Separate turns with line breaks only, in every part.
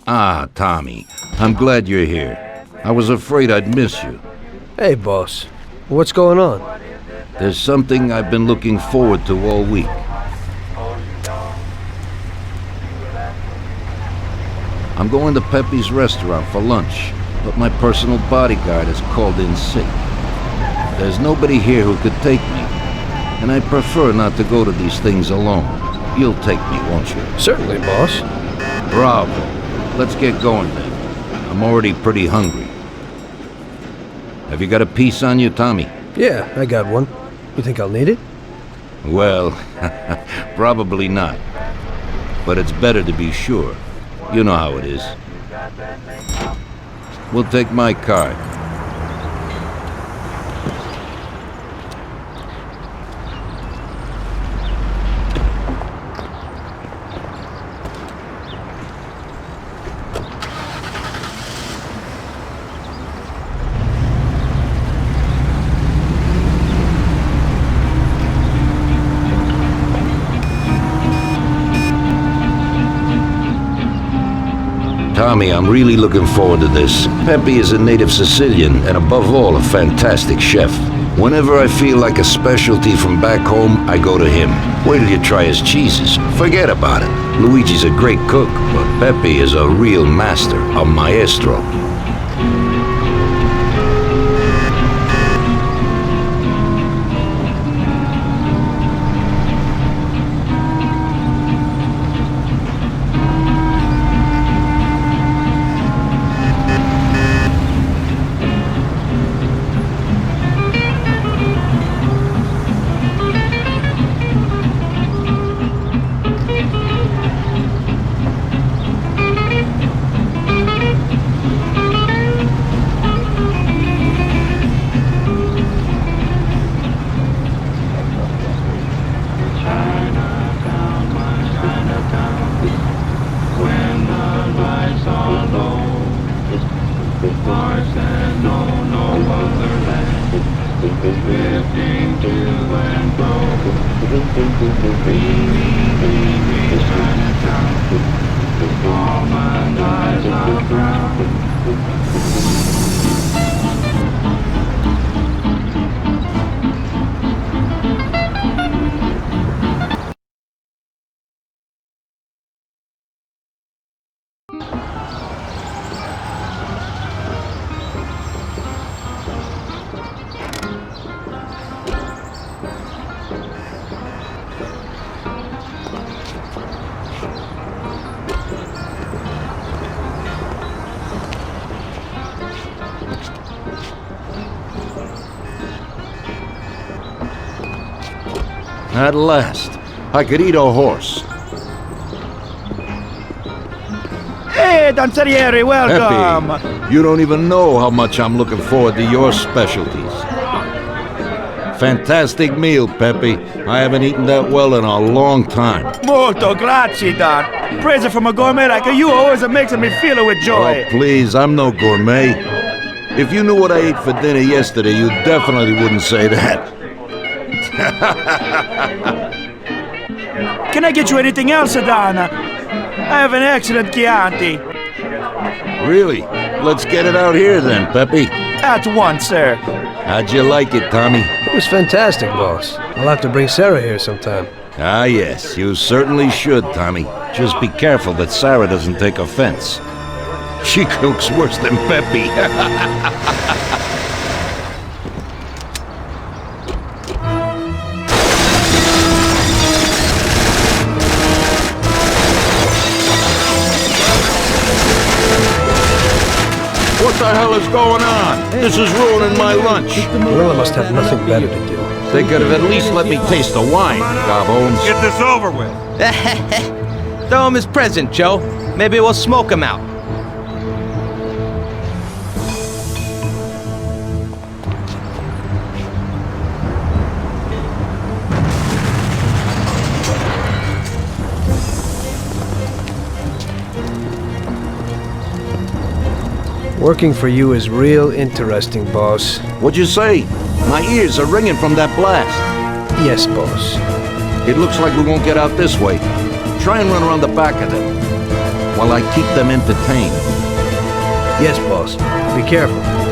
Ah, Tommy. I'm glad you're here. I was afraid I'd miss you.
Hey, boss. What's going on?
There's something I've been looking forward to all week. I'm going to Pepe's restaurant for lunch, but my personal bodyguard has called in sick. There's nobody here who could take me, and I prefer not to go to these things alone. You'll take me, won't you?
Certainly, boss.
Bravo. Let's get going then. I'm already pretty hungry. Have you got a piece on you, Tommy?
Yeah, I got one. You think I'll need it?
Well, probably not. But it's better to be sure. You know how it is. We'll take my card. Tommy, I'm really looking forward to this. Pepe is a native Sicilian and above all, a fantastic chef. Whenever I feel like a specialty from back home, I go to him. Wait till you try his cheeses. Forget about it. Luigi's a great cook, but Pepe is a real master, a maestro. At last, I could eat a horse.
Hey, Danzarieri, welcome!
Pepe, you don't even know how much I'm looking forward to your specialties. Fantastic meal, Pepe. I haven't eaten that well in a long time.
Molto grazie, Don. Praise from a gourmet like you always makes me feel with joy.
Oh, please, I'm no gourmet. If you knew what I ate for dinner yesterday, you definitely wouldn't say that.
Can I get you anything else, Adana? I have an excellent Chianti.
Really? Let's get it out here then, Pepe.
At once, sir.
How'd you like it, Tommy?
It was fantastic, boss. I'll have to bring Sarah here sometime.
Ah, yes, you certainly should, Tommy. Just be careful that Sarah doesn't take offense. She cooks worse than Pepe. What the hell is going on? This is ruining my lunch.
Morello must have nothing better to do.
They could have at least let me taste the wine, Gobbones.
Get this over with.
Throw him his present, Joe. Maybe we'll smoke him out.
Working for you is real interesting, boss.
What'd you say? My ears are ringing from that blast.
Yes, boss.
It looks like we won't get out this way. Try and run around the back of them. while I keep them entertained.
Yes, boss. Be careful.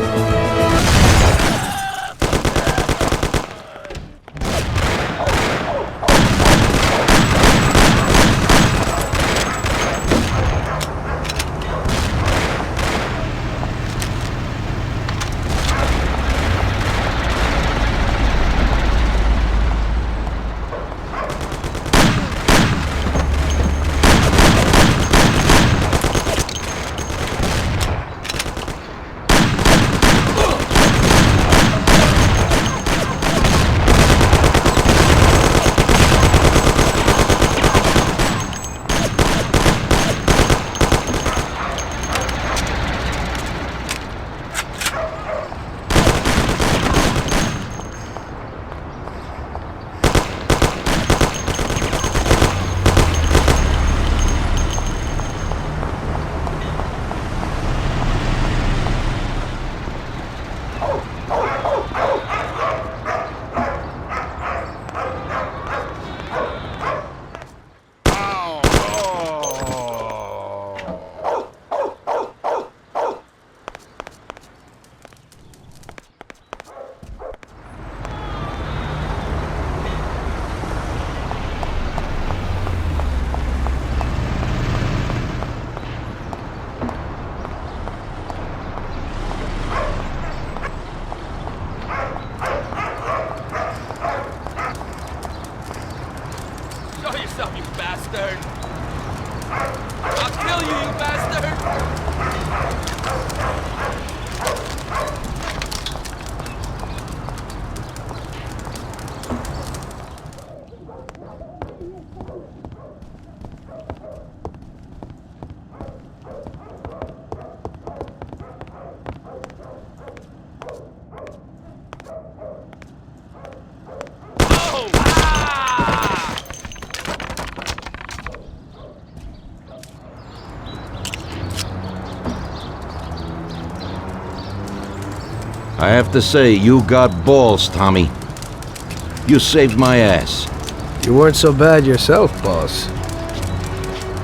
I have to say, you got balls, Tommy. You saved my ass.
You weren't so bad yourself, boss.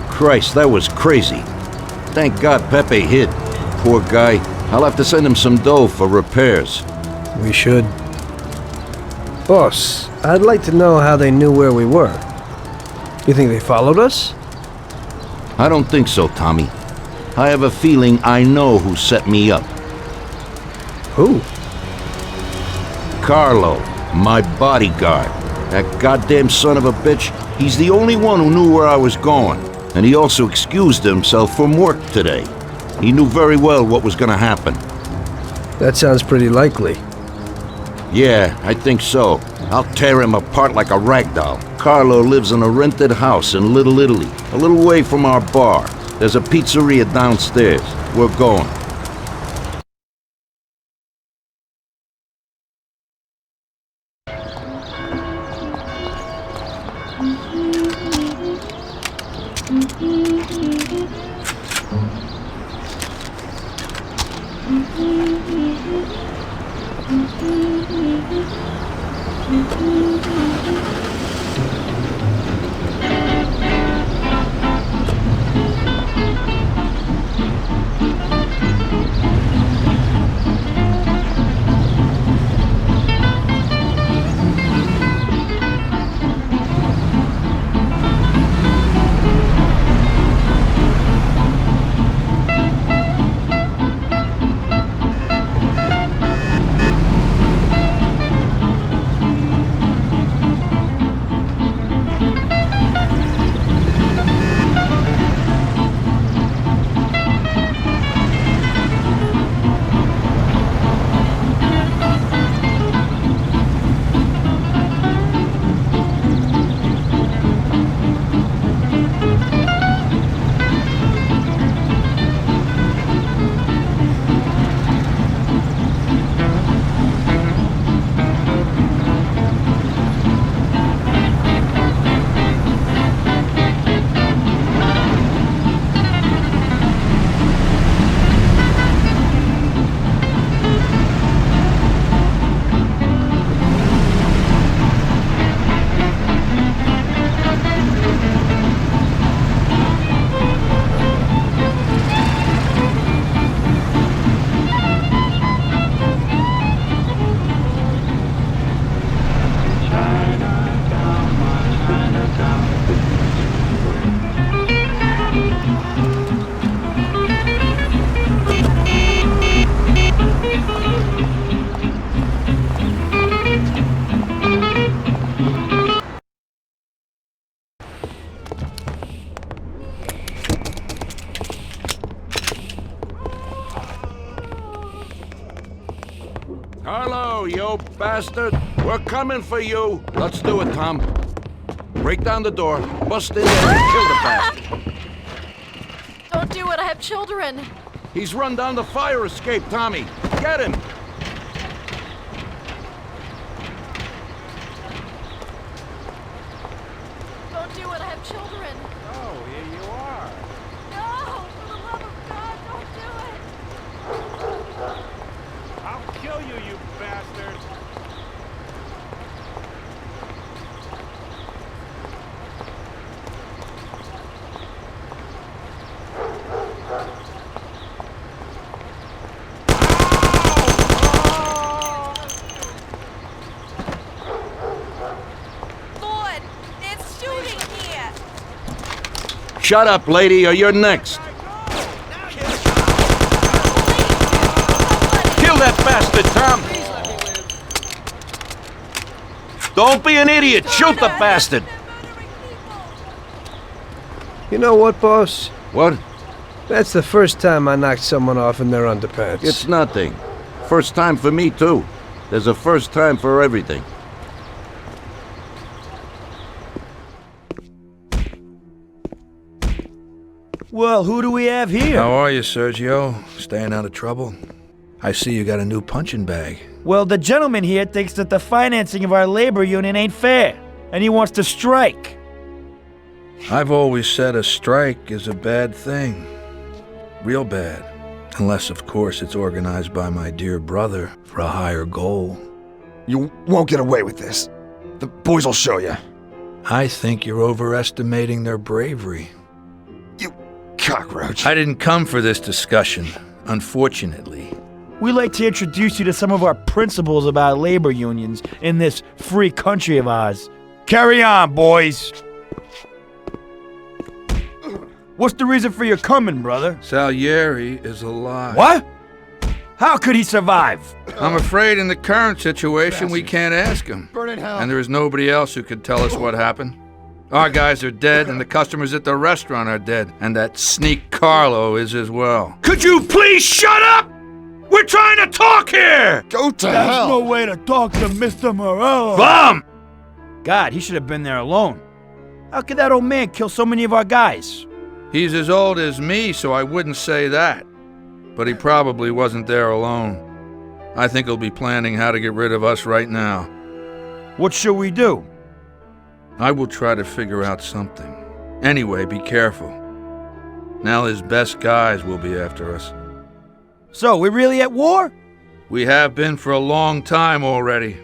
Christ, that was crazy. Thank God Pepe hid. Poor guy. I'll have to send him some dough for repairs.
We should. Boss, I'd like to know how they knew where we were. You think they followed us?
I don't think so, Tommy. I have a feeling I know who set me up.
Who?
Carlo, my bodyguard. That goddamn son of a bitch, he's the only one who knew where I was going. And he also excused himself from work today. He knew very well what was gonna happen.
That sounds pretty likely.
Yeah, I think so. I'll tear him apart like a rag doll. Carlo lives in a rented house in Little Italy, a little way from our bar. There's a pizzeria downstairs. We're going. Carlo, you bastard! We're coming for you! Let's do it, Tom. Break down the door, bust in there and kill the bastard.
Don't do it, I have children.
He's run down the fire escape, Tommy. Get him!
Don't do it, I have children.
Oh, here you are.
No, for the love of God, don't do it.
I'll kill you, you bastard.
Lord, it's shooting here.
Shut up, lady, or you're next. Kill that bastard, Tom! Don't be an idiot! Shoot the bastard!
They're murdering people.
You know what, boss?
What?
That's the first time I knocked someone off in their underpants.
It's nothing. First time for me, too. There's a first time for everything.
Well, who do we have here?
How are you, Sergio? Staying out of trouble? I see you got a new punching bag.
Well, the gentleman here thinks that the financing of our labor union ain't fair, and he wants to strike.
I've always said a strike is a bad thing. Real bad. Unless, of course, it's organized by my dear brother for a higher goal.
You won't get away with this. The boys will show you.
I think you're overestimating their bravery.
You cockroach.
I didn't come for this discussion, unfortunately.
We'd like to introduce you to some of our principles about labor unions in this free country of ours. Carry on, boys. What's the reason for your coming, brother?
Salieri is alive.
What? How could he survive?
I'm afraid in the current situation we can't ask him.
Burn in hell.
And there is nobody else who could tell us what happened. Our guys are dead, and the customers at the restaurant are dead. And that sneak Carlo is as well.
Could you please shut up? We're trying to talk here!
Go to
That's
hell.
no way to talk to Mr. Morello.
Bum!
God, he should have been there alone. How could that old man kill so many of our guys?
He's as old as me, so I wouldn't say that. But he probably wasn't there alone. I think he'll be planning how to get rid of us right now.
What should we do?
I will try to figure out something. Anyway, be careful. Now his best guys will be after us.
So, we're really at war?
We have been for a long time already.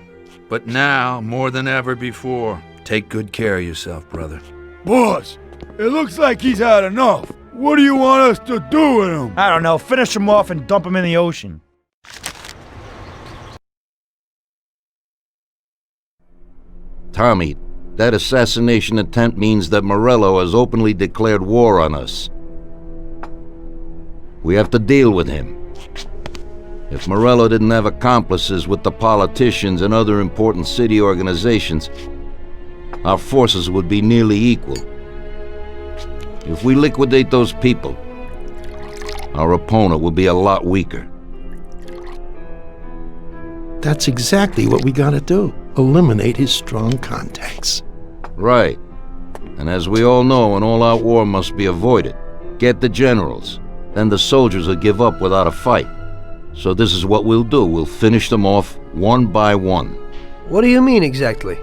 But now, more than ever before, take good care of yourself, brother.
Boss, it looks like he's had enough. What do you want us to do with him? I don't know. Finish him off and dump him in the ocean.
Tommy, that assassination attempt means that Morello has openly declared war on us. We have to deal with him. If Morello didn't have accomplices with the politicians and other important city organizations, our forces would be nearly equal. If we liquidate those people, our opponent will be a lot weaker.
That's exactly what we gotta do. Eliminate his strong contacts.
Right. And as we all know, an all-out war must be avoided. Get the generals. Then the soldiers will give up without a fight. So this is what we'll do. We'll finish them off one by one.
What do you mean exactly?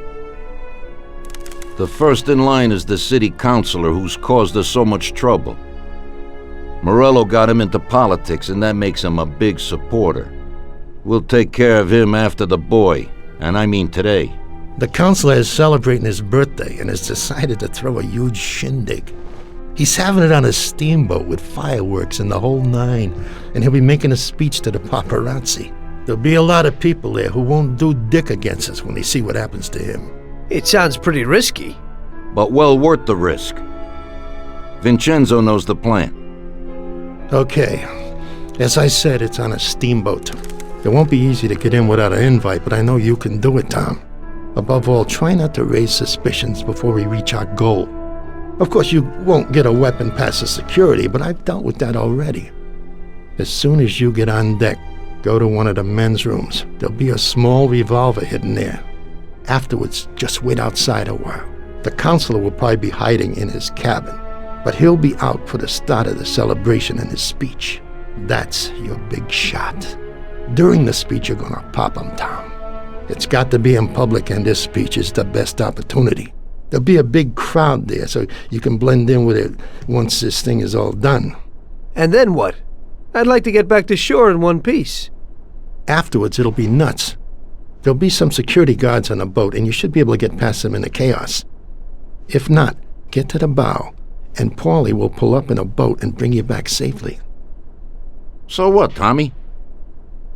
The first in line is the city councilor who's caused us so much trouble. Morello got him into politics, and that makes him a big supporter. We'll take care of him after the boy, and I mean today.
The councilor is celebrating his birthday and has decided to throw a huge shindig. He's having it on a steamboat with fireworks and the whole nine, and he'll be making a speech to the paparazzi. There'll be a lot of people there who won't do dick against us when they see what happens to him.
It sounds pretty risky.
But well worth the risk. Vincenzo knows the plan.
Okay, as I said, it's on a steamboat. It won't be easy to get in without an invite, but I know you can do it, Tom. Above all, try not to raise suspicions before we reach our goal. Of course, you won't get a weapon past the security, but I've dealt with that already. As soon as you get on deck, Go to one of the men's rooms. There'll be a small revolver hidden there. Afterwards, just wait outside a while. The Councilor will probably be hiding in his cabin, but he'll be out for the start of the celebration and his speech. That's your big shot. During the speech, you're gonna pop him, Tom. It's got to be in public, and this speech is the best opportunity. There'll be a big crowd there, so you can blend in with it once this thing is all done.
And then what? I'd like to get back to shore in one piece.
Afterwards, it'll be nuts. There'll be some security guards on a boat, and you should be able to get past them in the chaos. If not, get to the bow, and Paulie will pull up in a boat and bring you back safely.
So what, Tommy?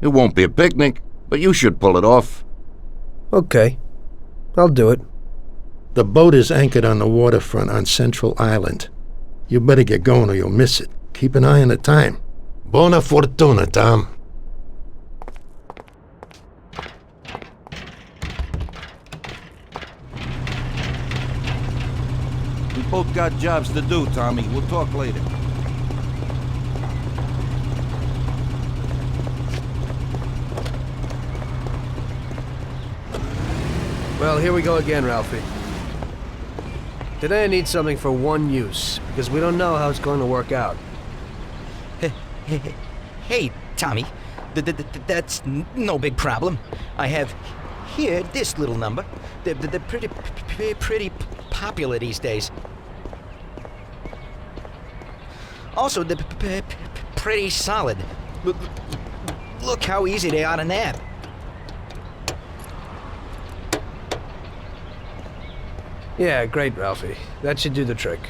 It won't be a picnic, but you should pull it off.
Okay. I'll do it.
The boat is anchored on the waterfront on Central Island. You better get going or you'll miss it. Keep an eye on the time. Buona fortuna, Tom.
We both got jobs to do, Tommy. We'll talk later.
Well, here we go again, Ralphie. Today I need something for one use, because we don't know how it's going to work out.
Hey, Tommy. That's no big problem. I have here this little number. They're pretty popular these days. Also, they're pretty solid. Look how easy they are to nab.
Yeah, great, Ralphie. That should do the trick.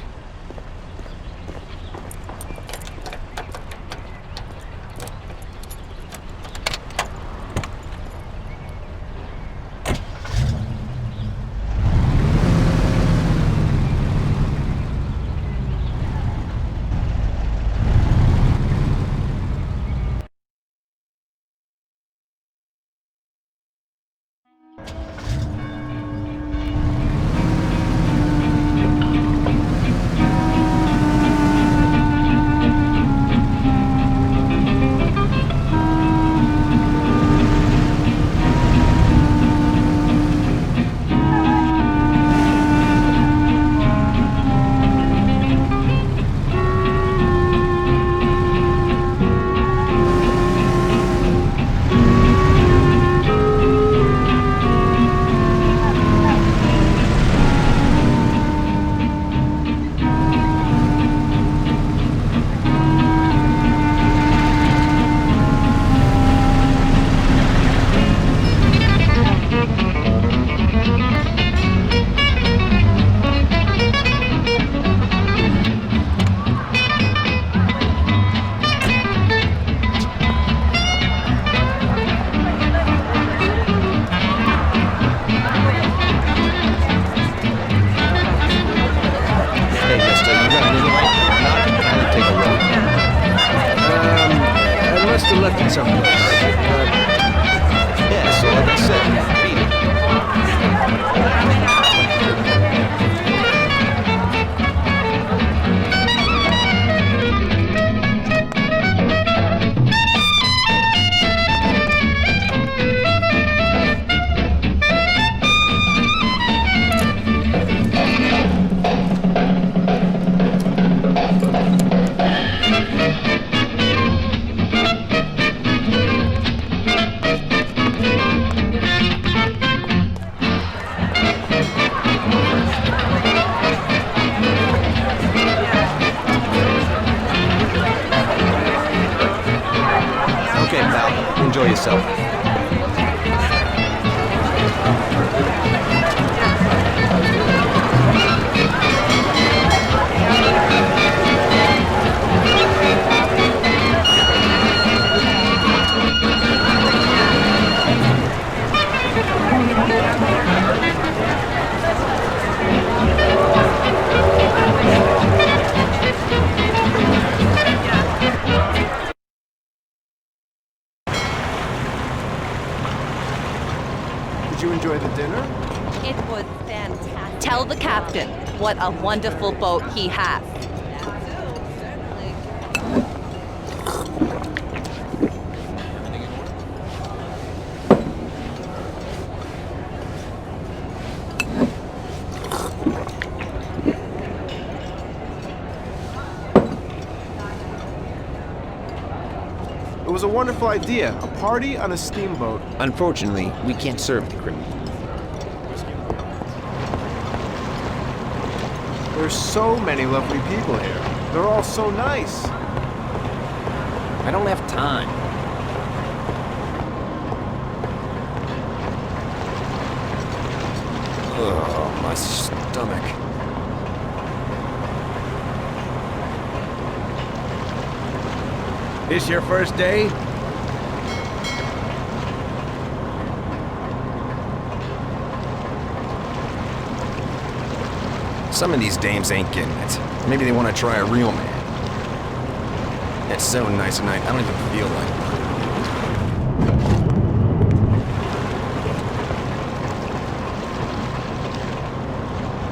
Left it someplace.
Yeah, so like I said, beat it. Enjoy yourself.
Did you enjoy the dinner?
It was fantastic. Tell the captain what a wonderful boat he has.
It was a wonderful idea. A party on a steamboat.
Unfortunately, we can't serve the criminal.
There's so many lovely people here. They're all so nice.
I don't have time. Oh, my stomach.
This your first day?
Some of these dames ain't getting it. Maybe they want to try a real man. It's so nice tonight, I don't even feel like it.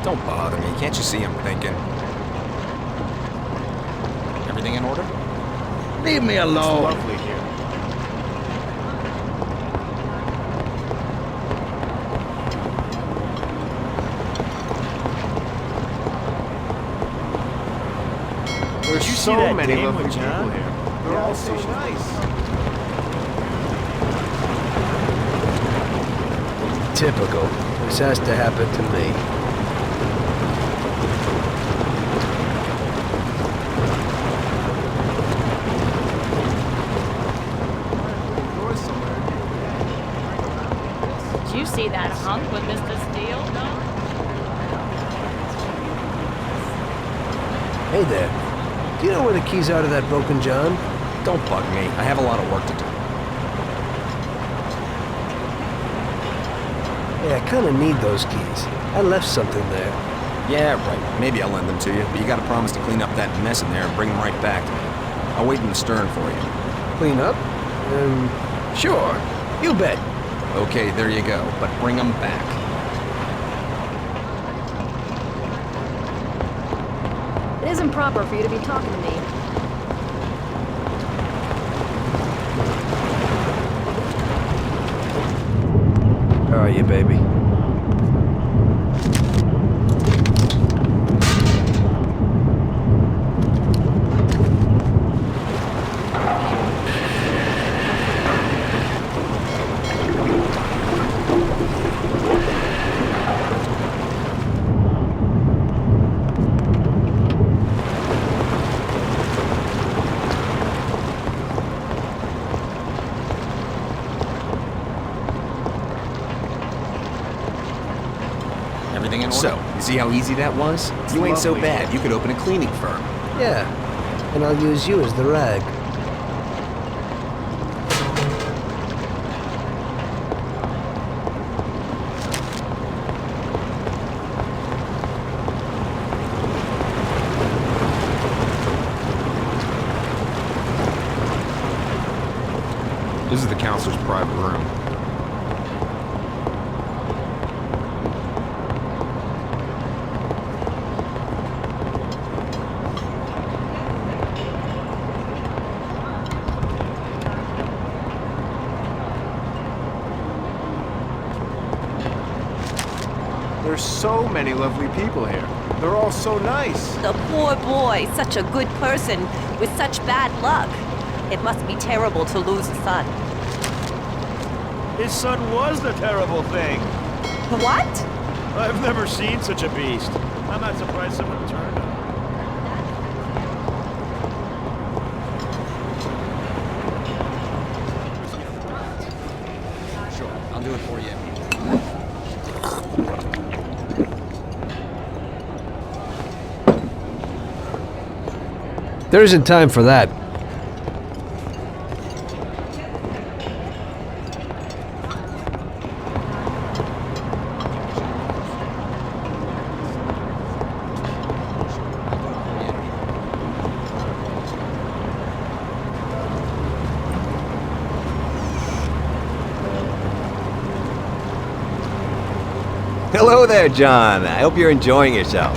Don't bother me. Can't you see I'm thinking? Everything in order?
Leave me alone.
It's lovely here. There's
you see
so
that
many
dame
lovely
with
people
John?
here. They're all so nice.
Typical. This has to happen to me.
Did you see that hunk with Mr. Steele? No?
Hey there. Do you know where the keys are to that broken John?
Don't bug me. I have a lot of work to do.
Hey, I kind of need those keys. I left something there.
Yeah, right. Maybe I'll lend them to you, but you gotta promise to clean up that mess in there and bring them right back to me. I'll wait in the stern for you.
Clean up? Sure. You bet.
Okay, there you go, but bring them back.
It isn't proper for you to be talking to me.
How are you, baby?
Everything in order? So, you see how easy that was? You ain't so bad. You could open a cleaning firm.
Yeah. And I'll use you as the rag.
This is the counselor's private room.
There's so many lovely people here. They're all so nice.
The poor boy, such a good person, with such bad luck. It must be terrible to lose a son.
His son was the terrible thing.
What?
I've never seen such a beast. I'm not surprised someone turned him.
Sure, I'll do it for you.
There isn't time for that.
Hello there, John. I hope you're enjoying yourself.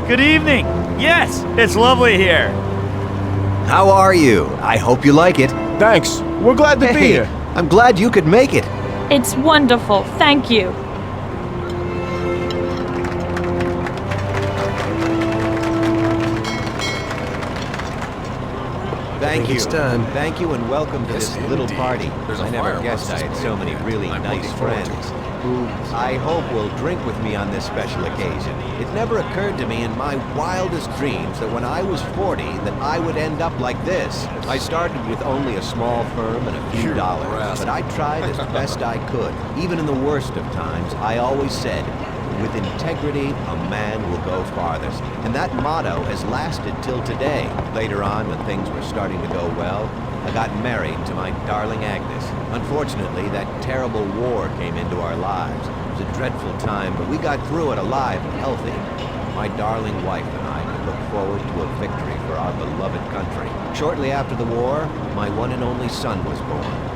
Good evening. Yes, it's lovely here.
How are you? I hope you like it.
Thanks. We're glad to be
Hey,
here.
I'm glad you could make it.
It's wonderful, thank you.
Thank you.
It's time.
Thank you and welcome to this little
indeed.
party.
There's a
I never
fireworks
guessed I had so
display
many
at the
really
end. I'm
nice
looking forward to
friends who I hope will drink with me on this special occasion. It never occurred to me in my wildest dreams that when I was 40 that I would end up like this. I started with only a small firm and a few dollars, but I tried as best I could. Even in the worst of times, I always said, with integrity, a man will go farthest. And that motto has lasted till today. Later on, when things were starting to go well, I got married to my darling Agnes. Unfortunately, that terrible war came into our lives. It was a dreadful time, but we got through it alive and healthy. My darling wife and I could look forward to a victory for our beloved country. Shortly after the war, my one and only son was born.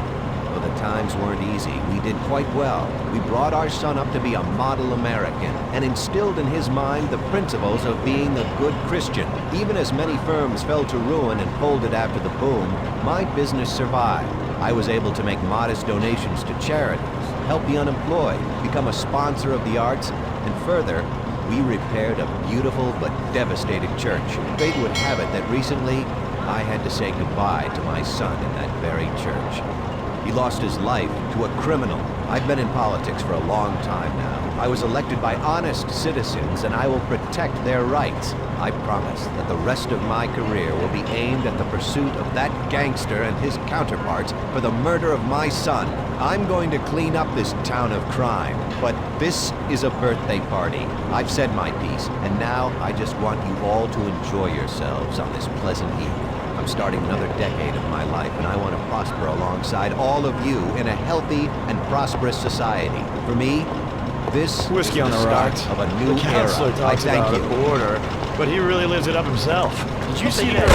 Though the times weren't easy, we did quite well. We brought our son up to be a model American and instilled in his mind the principles of being a good Christian. Even as many firms fell to ruin and folded after the boom, my business survived. I was able to make modest donations to charities, help the unemployed, become a sponsor of the arts, and further, we repaired a beautiful but devastated church. Fate would have it that recently I had to say goodbye to my son in that very church. He lost his life to a criminal. I've been in politics for a long time now. I was elected by honest citizens, and I will protect their rights. I promise that the rest of my career will be aimed at the pursuit of that gangster and his counterparts for the murder of my son. I'm going to clean up this town of crime, but this is a birthday party. I've said my piece, and now I just want you all to enjoy yourselves on this pleasant evening. I'm starting another decade of my life, and I want to prosper alongside all of you in a healthy and prosperous society. For me, this
Whiskey
is
on
the
the
start
rocks.
of a new
The Councilor
era. I
talks
thank
about
you.
order, but he really lives it up himself. Did you see that?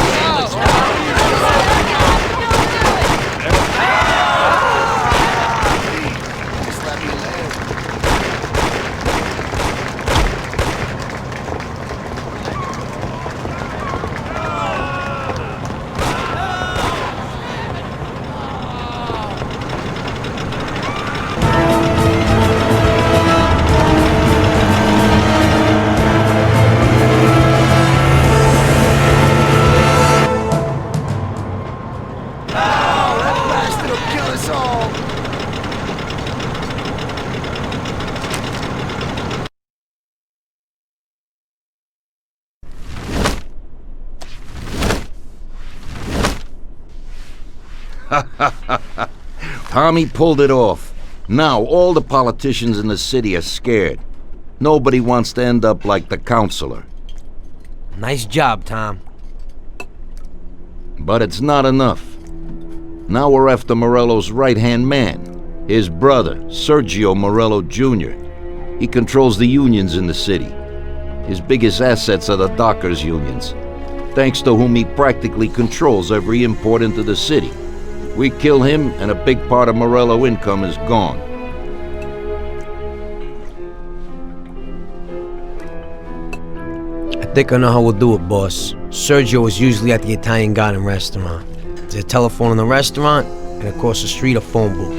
Just let me live.
Tommy pulled it off. Now all the politicians in the city are scared. Nobody wants to end up like the Councilor.
Nice job, Tom.
But it's not enough. Now we're after Morello's right-hand man, his brother, Sergio Morello Jr. He controls the unions in the city. His biggest assets are the dockers' unions, thanks to whom he practically controls every import into the city. We kill him, and a big part of Morello income is gone.
I think I know how we'll do it, boss. Sergio is usually at the Italian Garden restaurant. There's a telephone in the restaurant, and across the street a phone booth.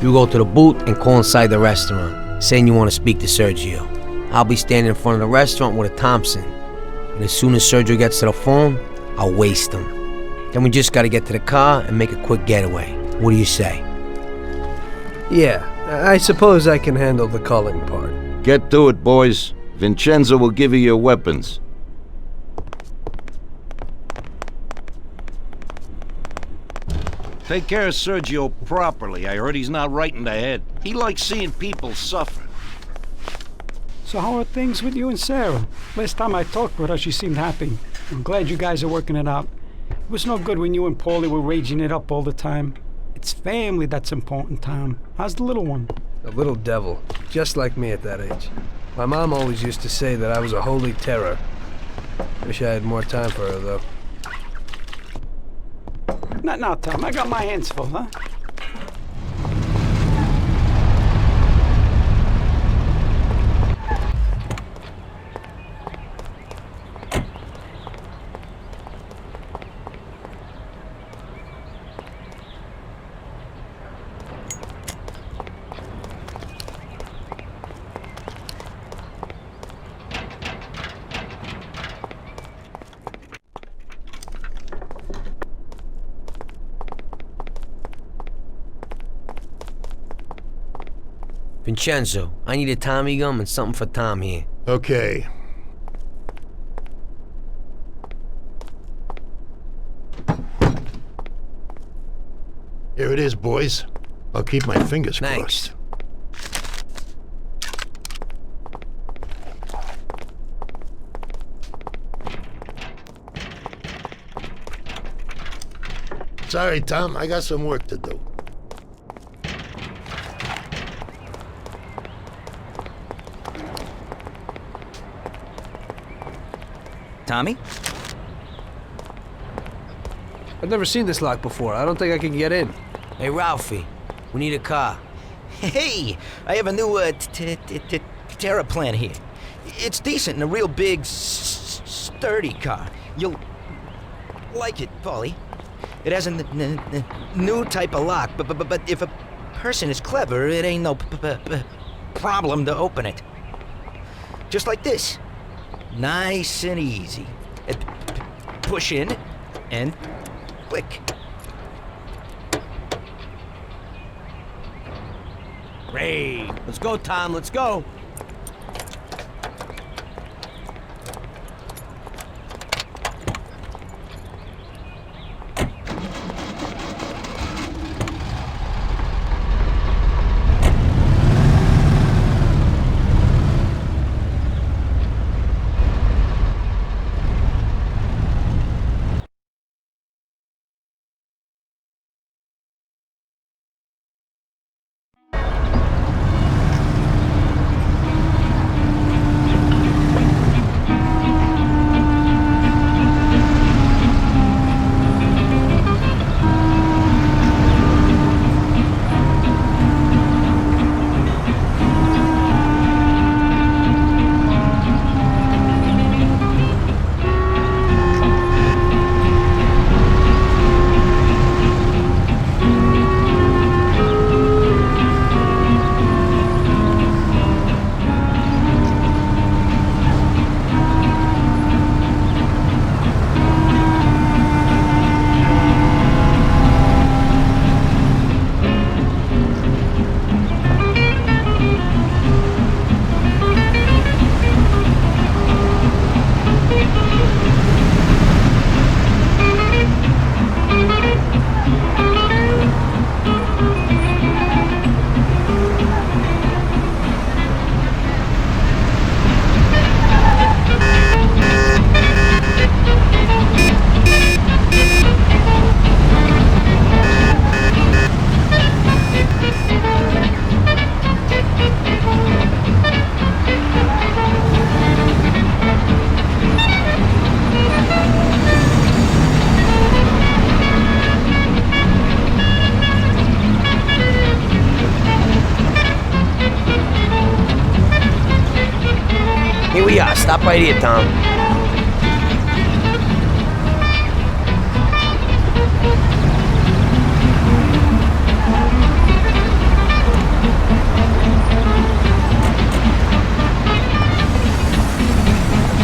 You go to the booth and call inside the restaurant, saying you want to speak to Sergio. I'll be standing in front of the restaurant with a Thompson, and as soon as Sergio gets to the phone, I'll waste him. Then we just gotta get to the car and make a quick getaway. What do you say?
Yeah, I suppose I can handle the calling part.
Get to it, boys. Vincenzo will give you your weapons. Take care of Sergio properly. I heard he's not right in the head. He likes seeing people suffer.
So how are things with you and Sarah? Last time I talked with her, she seemed happy. I'm glad you guys are working it out. It was no good when you and Paulie were raging it up all the time. It's family that's important, Tom. How's the little one?
A little devil, just like me at that age. My mom always used to say that I was a holy terror. Wish I had more time for her, though.
Not now, Tom. I got my hands full, huh?
Vincenzo, I need a Tommy gum and something for Tom here.
Okay. Here it is, boys. I'll keep my fingers
Thanks.
crossed. Sorry, Tom. I got some work to do.
Tommy?
I've never seen this lock before. I don't think I can get in.
Hey, Ralphie, we need a car.
Hey, I have a new Terra plan here. It's decent and a real big, sturdy car. You'll like it, Paulie. It has a new type of lock, but if a person is clever, it ain't no problem to open it. Just like this. Nice and easy. Push in and click.
Great. Let's go, Tom. Let's go.
Here we are. Stop right here, Tom.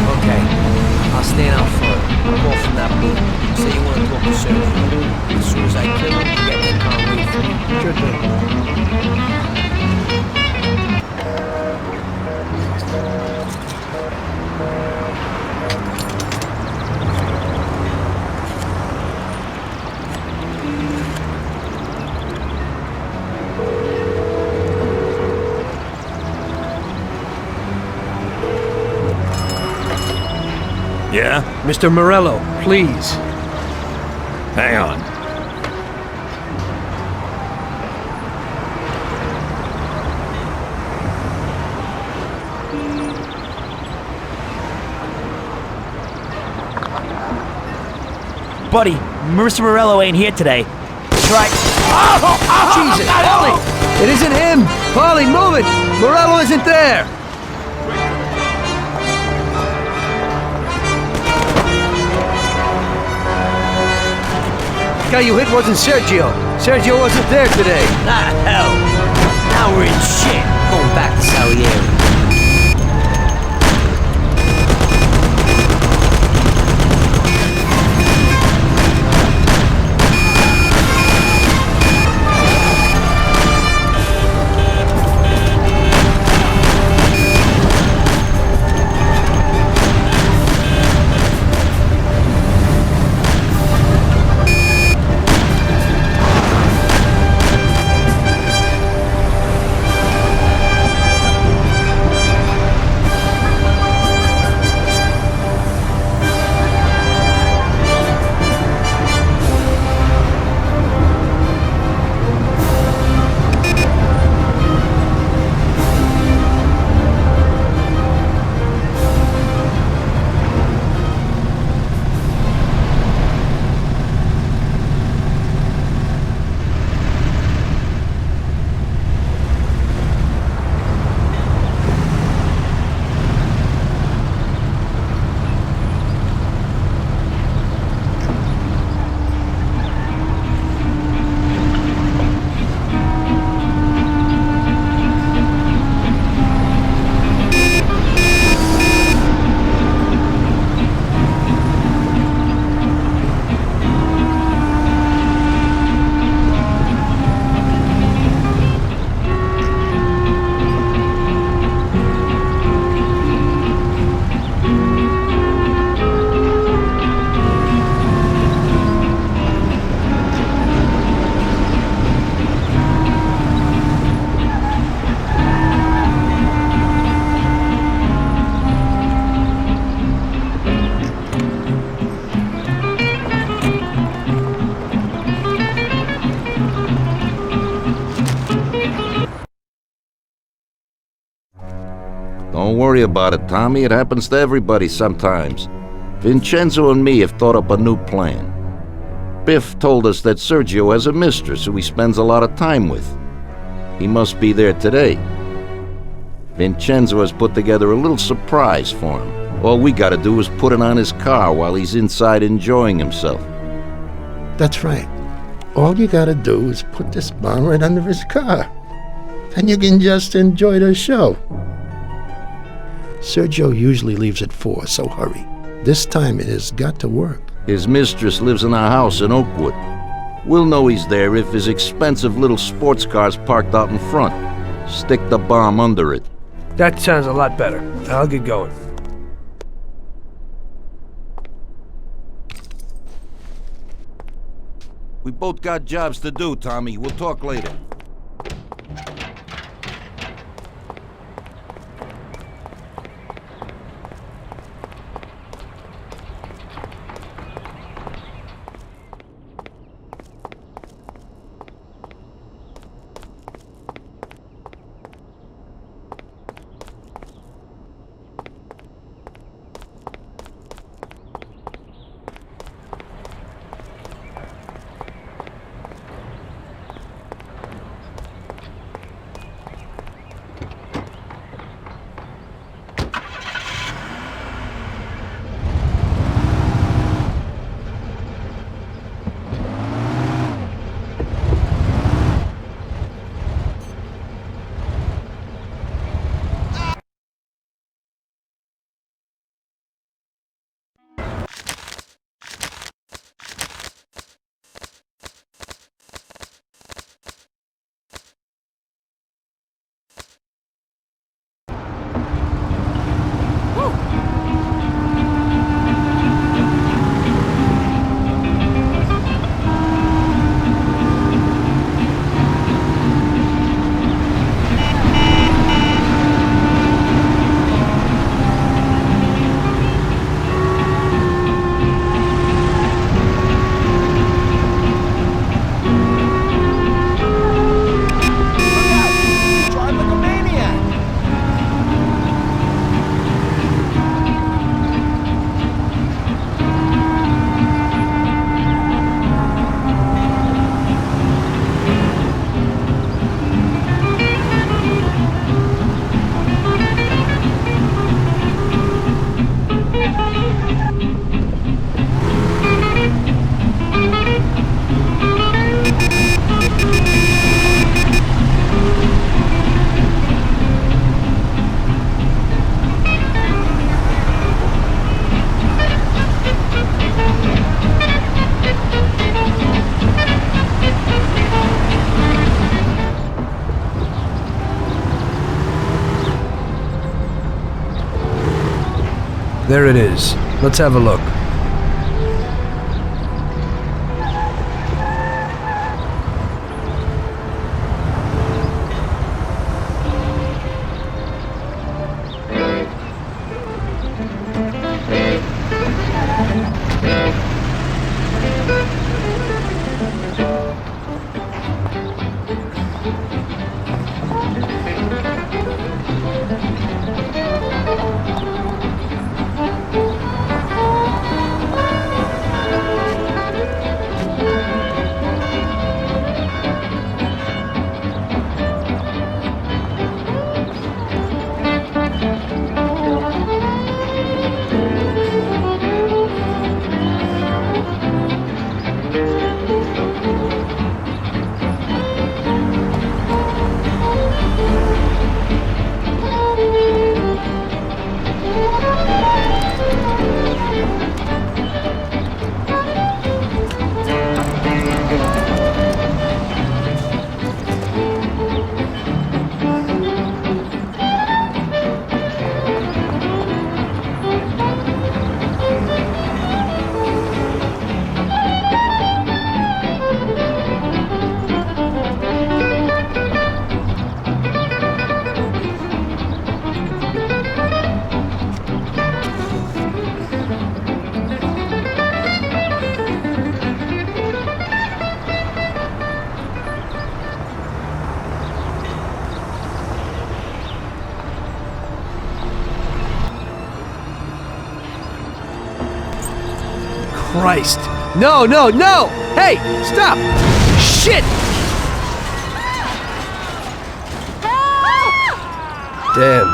Okay, I'll stand out front. I'll call from that booth. Say you want to talk to Sergio. As soon as I kill him, you get that car waiting for me.
Sure thing.
Yeah?
Mr. Morello, please.
Hang on.
Buddy, Mr. Morello ain't here today. Right.
Jesus, Paulie! It isn't him! Paulie, move it! Morello isn't there! The guy you hit wasn't Sergio. Sergio wasn't there today.
Ah, hell. Now we're in shit. Going back to Salieri.
worry about it, Tommy. It happens to everybody sometimes. Vincenzo and me have thought up a new plan. Biff told us that Sergio has a mistress who he spends a lot of time with. He must be there today. Vincenzo has put together a little surprise for him. All we gotta do is put it on his car while he's inside enjoying himself.
That's right. All you gotta do is put this bomb right under his car. Then you can just enjoy the show. Sergio usually leaves at 4, so hurry. This time it has got to work.
His mistress lives in our house in Oakwood. We'll know he's there if his expensive little sports car's parked out in front. Stick the bomb under it.
That sounds a lot better. I'll get going.
We both got jobs to do, Tommy. We'll talk later.
There it is. Let's have a look. Christ. No, no, no! Hey, stop! Shit! Damn,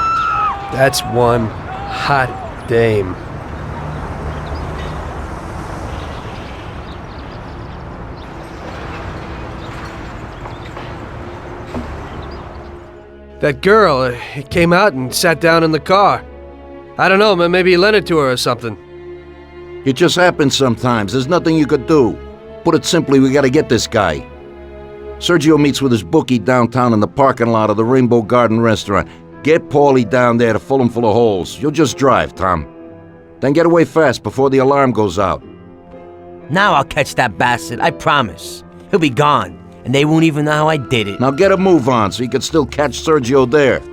that's one hot dame. That girl came out and sat down in the car. I don't know, maybe he lent it to her or something.
It just happens sometimes. There's nothing you could do. Put it simply, we gotta get this guy. Sergio meets with his bookie downtown in the parking lot of the Rainbow Garden restaurant. Get Paulie down there to fill him full of holes. You'll just drive, Tom. Then get away fast before the alarm goes out.
Now I'll catch that bastard, I promise. He'll be gone, and they won't even know how I did it.
Now get a move on so you can still catch Sergio there.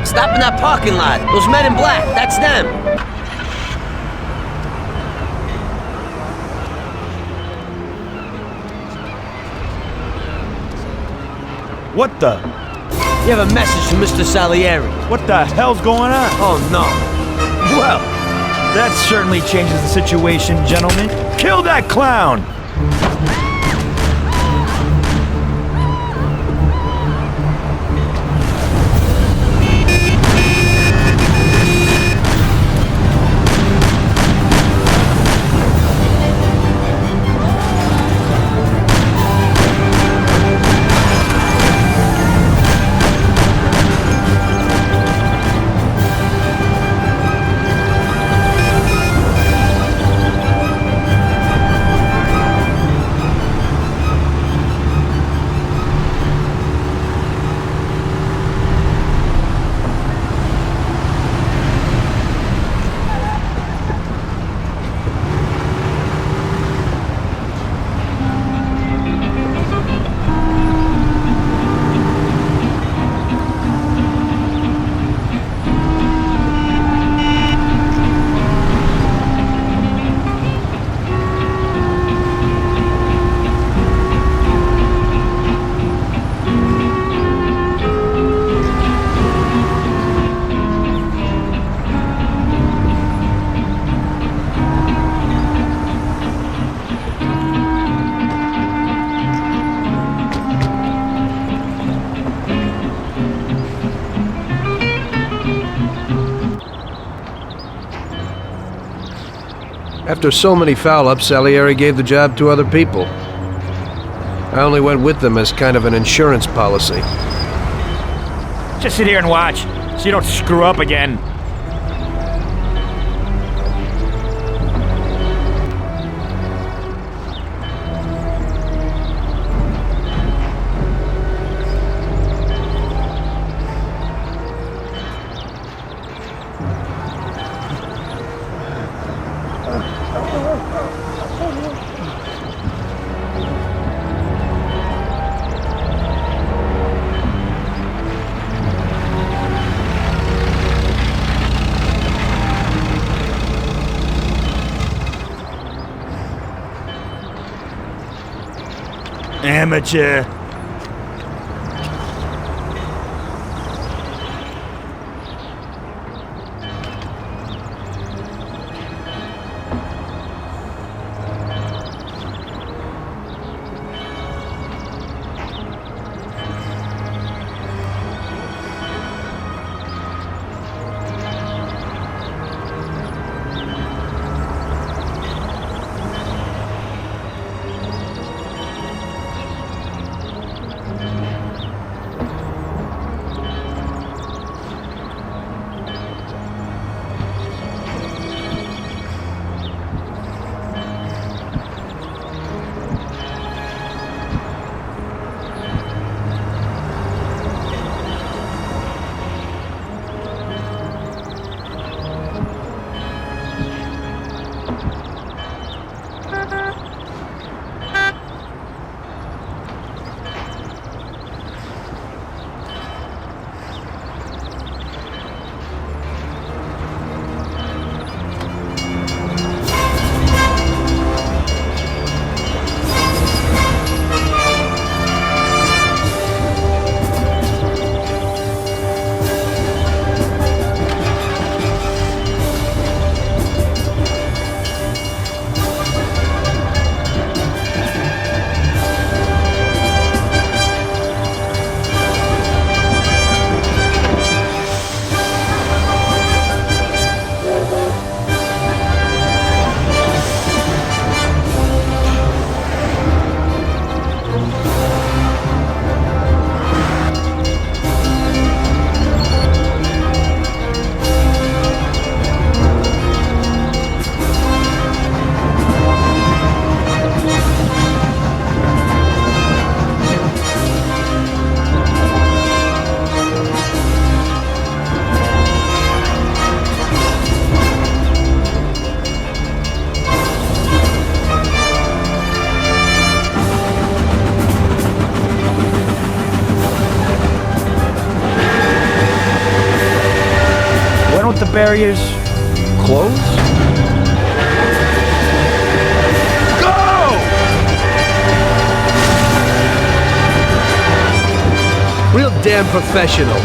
Stop in that parking lot. Those men in black, that's them.
What the?
You have a message from Mr. Salieri.
What the hell's going on?
Oh, no.
Well, that certainly changes the situation, gentlemen. Kill that clown!
After so many foul-ups, Salieri gave the job to other people. I only went with them as kind of an insurance policy.
Just sit here and watch, so you don't screw up again. Amateur. The barriers close? Go!
Real damn professional.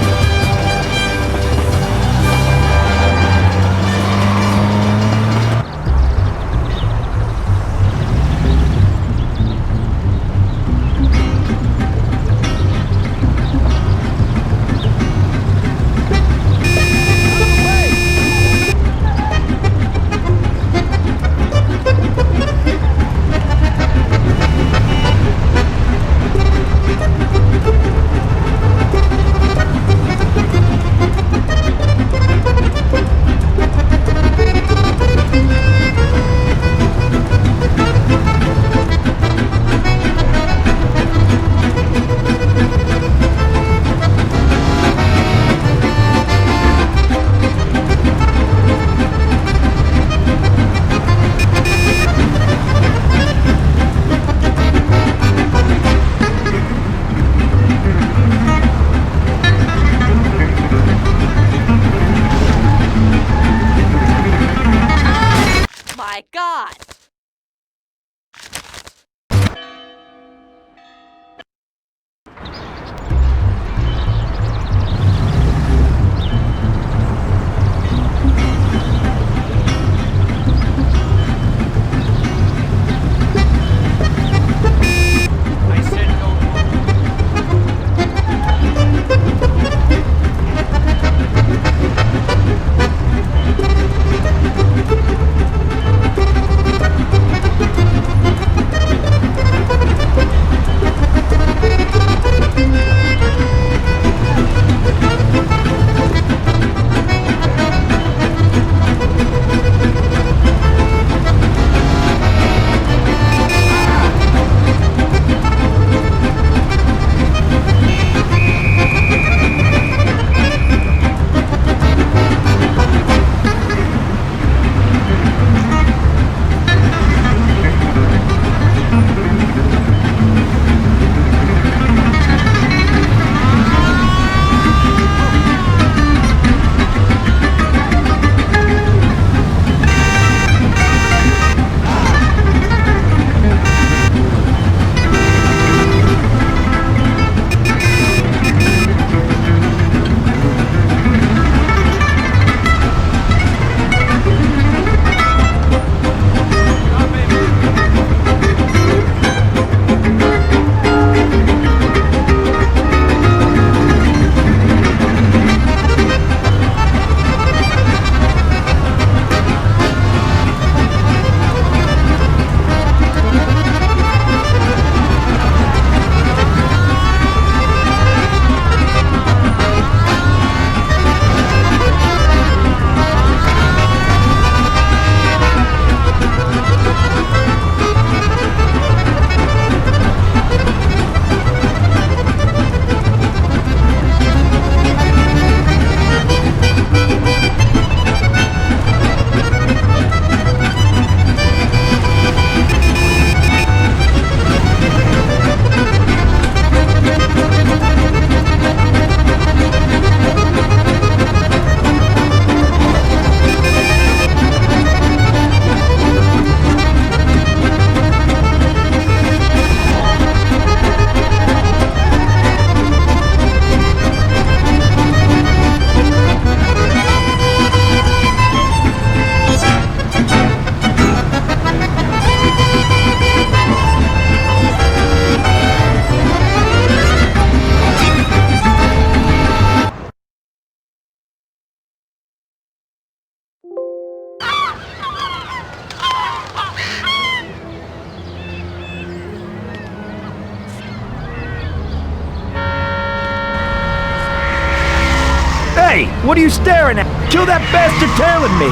What are you staring at? Kill that bastard tailing me!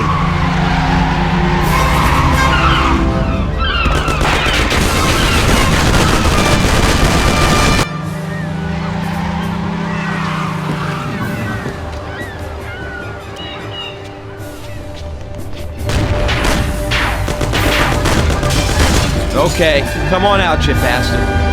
Okay, come on out, you bastard.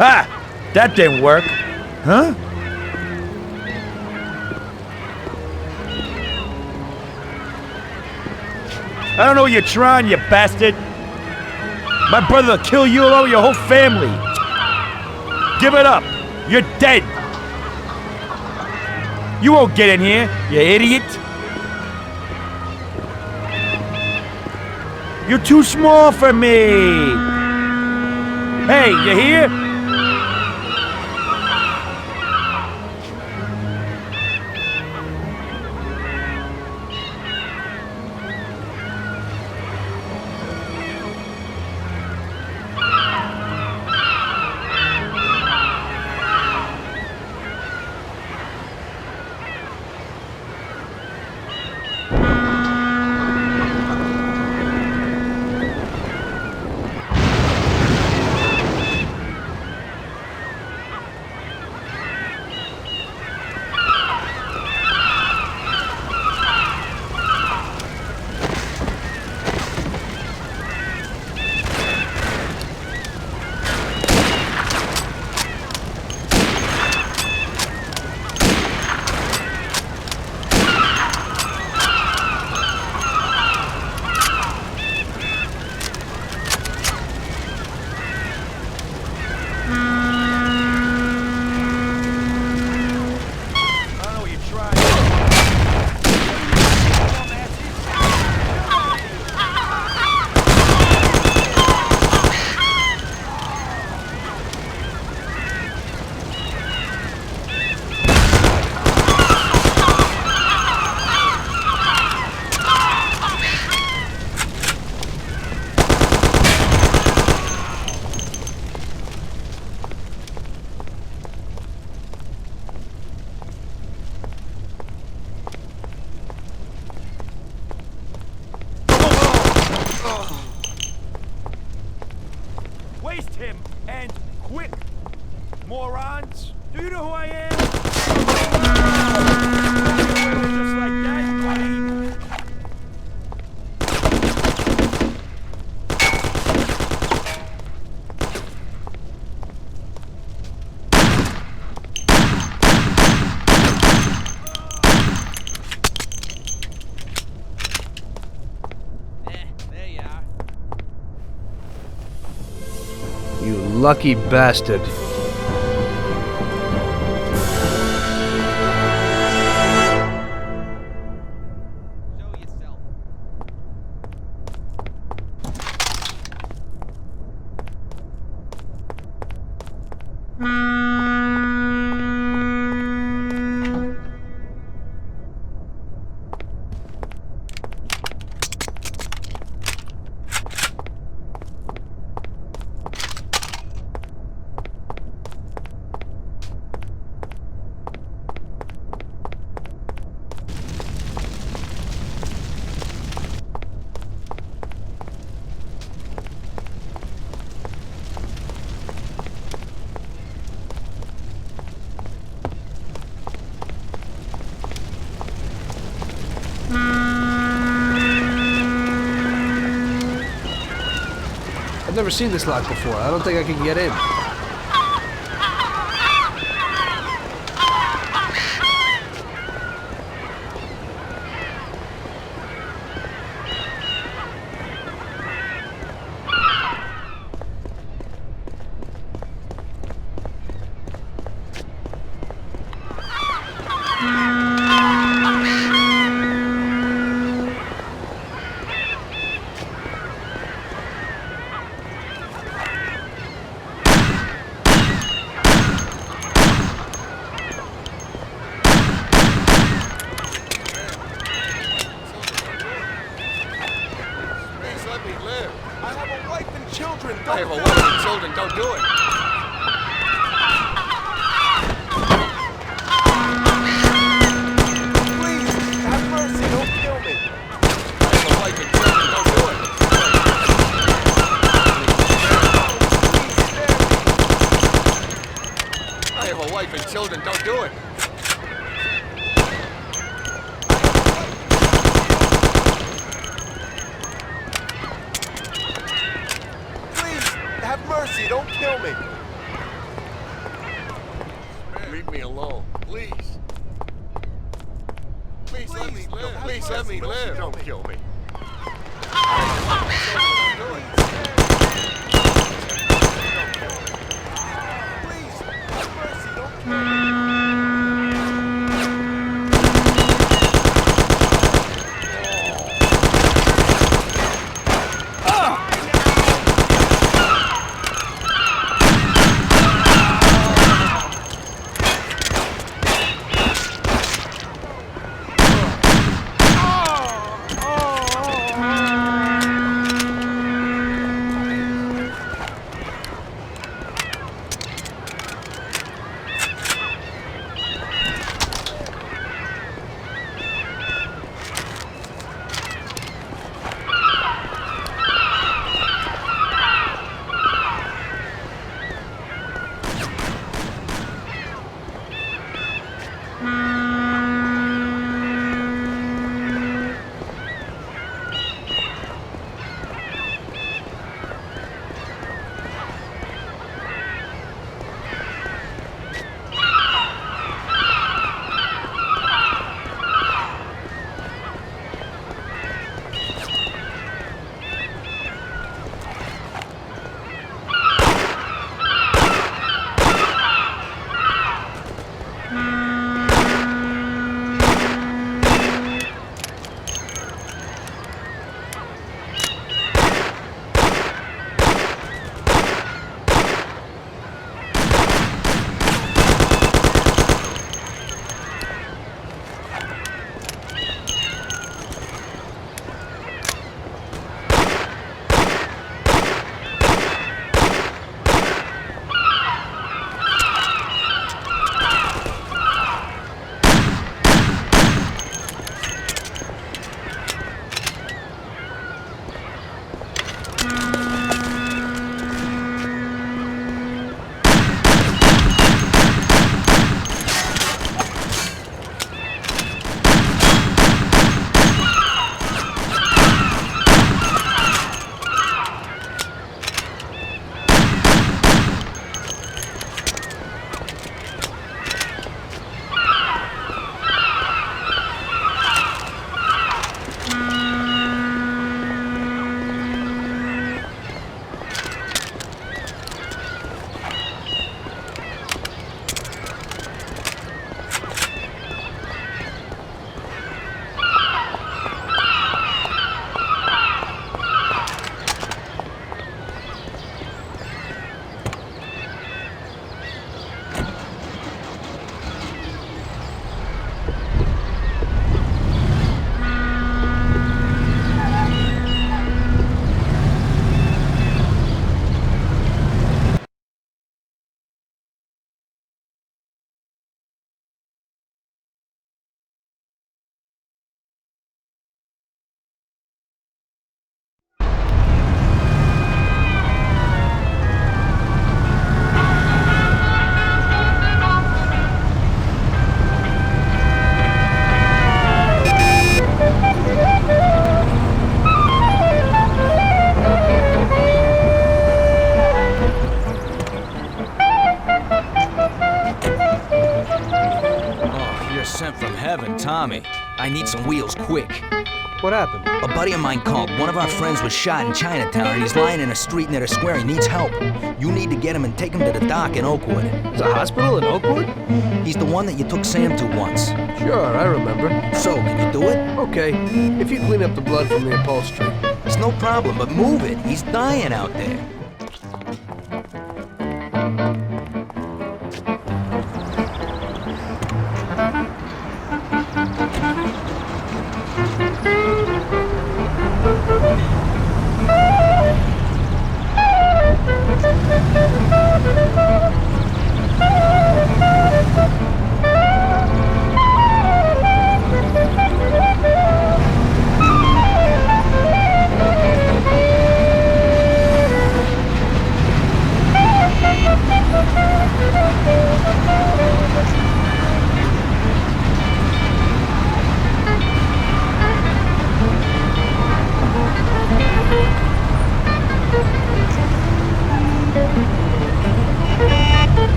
Ha! That didn't work. Huh? I don't know what you're trying, you bastard. My brother will kill you along with your whole family. Give it up. You're dead. You won't get in here, you idiot. You're too small for me. Hey, you here? Waste him, and quick, morons! Do you know who I am? Just like that, buddy.
You lucky bastard. I've never seen this lock before. I don't think I can get in.
I have a wife and children, don't do it.
Please, have mercy, don't kill me.
I have a wife and children, don't do it. I have a wife and children, don't do it.
Have mercy, don't kill me.
leave me alone, please. Please let me live. Please let me live. Don't kill me.
Tommy, I need some wheels, quick.
What happened?
A buddy of mine called. One of our friends was shot in Chinatown, and he's lying in a street near the square. He needs help. You need to get him and take him to the dock in Oakwood.
There's a hospital in Oakwood?
He's the one that you took Sam to once.
Sure, I remember.
So, can you do it?
Okay, if you clean up the blood from the upholstery.
It's no problem, but move it. He's dying out there.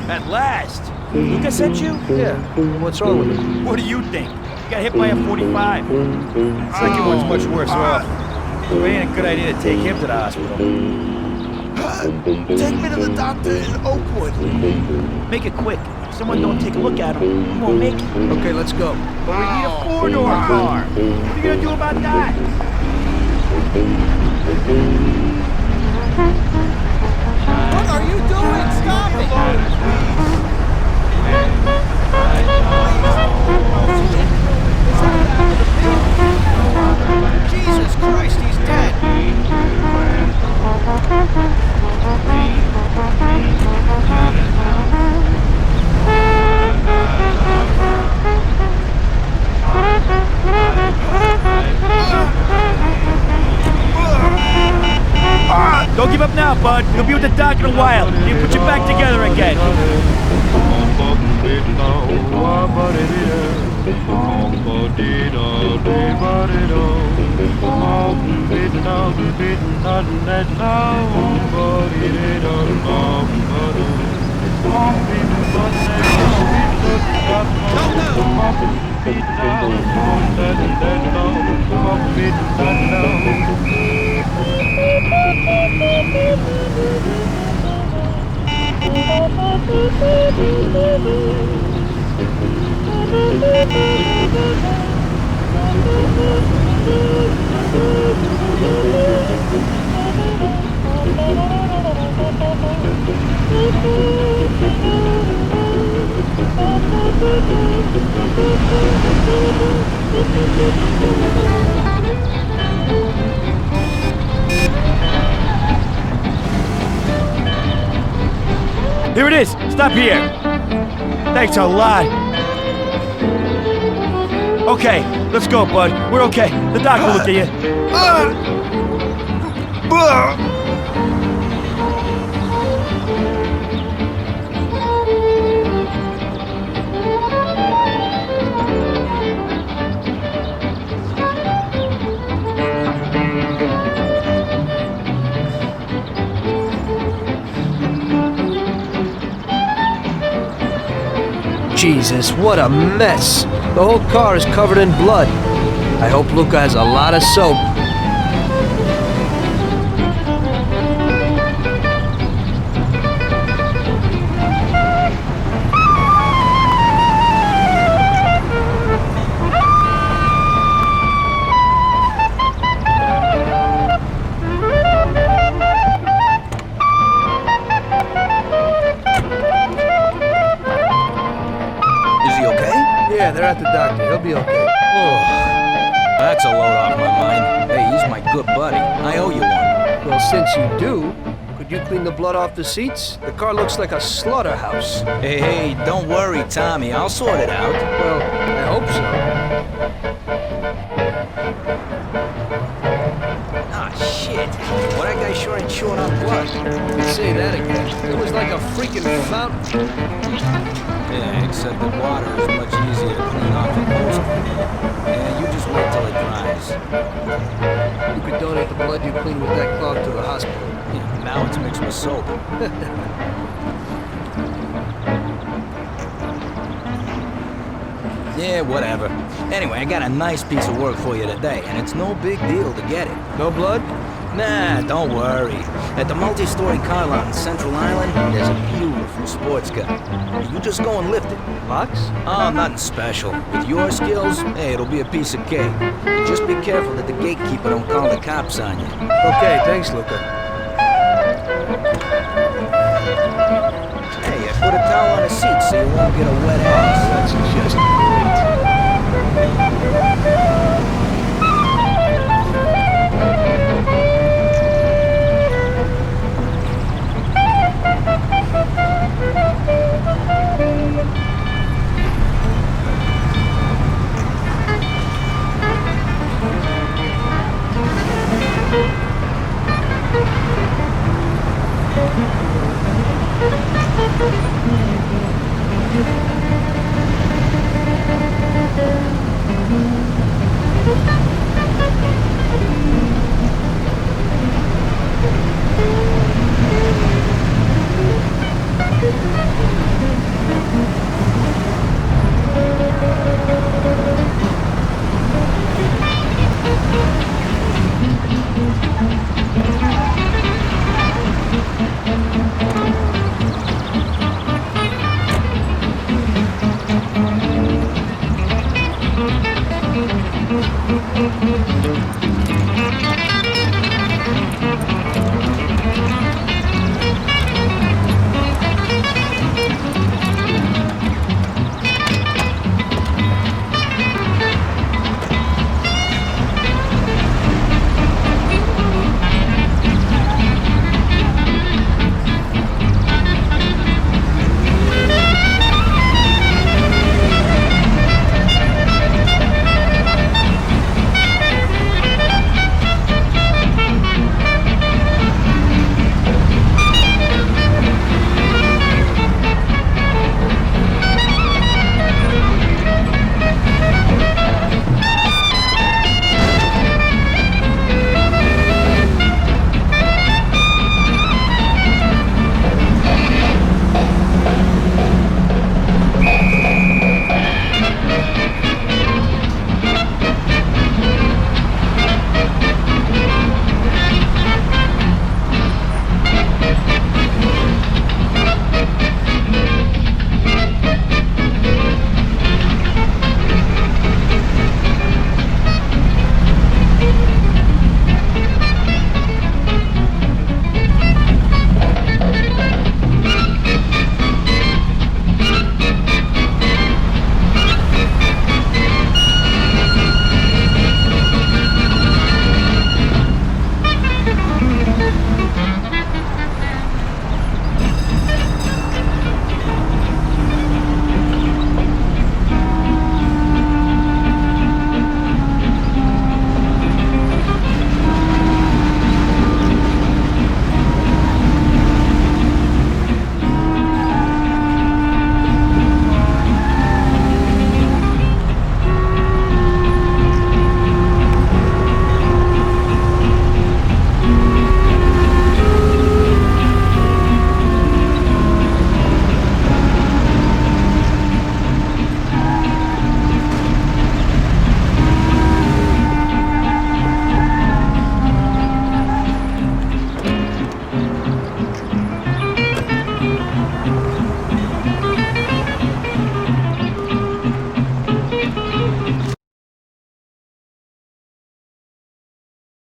At last! Luca sent you?
Yeah. What's wrong with him?
What do you think? He got hit by a 45. Second one's much worse off. It ain't a good idea to take him to the hospital.
Take me to the doctor in Oakwood.
Make it quick. If someone don't take a look at him, he won't make it.
Okay, let's go.
But we need a four-door car. What are you gonna do about that?
What are you doing? Stop
it! Jesus Christ, he's dead!
Don't give up now, bud. You'll be with the doc in a while. He'll put you back together again. Here it is. Stop here. Thanks a lot. Okay, let's go, bud. We're okay. The doc will look at you.
Jesus, what a mess. The whole car is covered in blood. I hope Luca has a lot of soap. Yeah, they're at the doctor. He'll be okay.
That's a load off my mind. Hey, he's my good buddy. I owe you one.
Well, since you do, could you clean the blood off the seats? The car looks like a slaughterhouse.
Hey, don't worry, Tommy. I'll sort it out.
Well, I hope so.
Ah, shit. Well, that guy sure ain't short on blood.
You say that again. It was like a freaking fountain.
Yeah, except the water is much easier to clean off than most. Yeah, you just wait till it dries.
You could donate the blood you clean with that cloth to the hospital.
Yeah, now it's mixed with soap. Yeah, whatever. Anyway, I got a nice piece of work for you today, and it's no big deal to get it.
No blood?
Nah, don't worry. At the multi-story car lot in Central Island, there's a beautiful sports car. You just go and lift it.
Box?
Oh, nothing special. With your skills, hey, it'll be a piece of cake. Just be careful that the gatekeeper don't call the cops on you.
Okay, thanks, Luca.
Hey, I put a towel on the seat so you won't get a wet ass.
That's just great.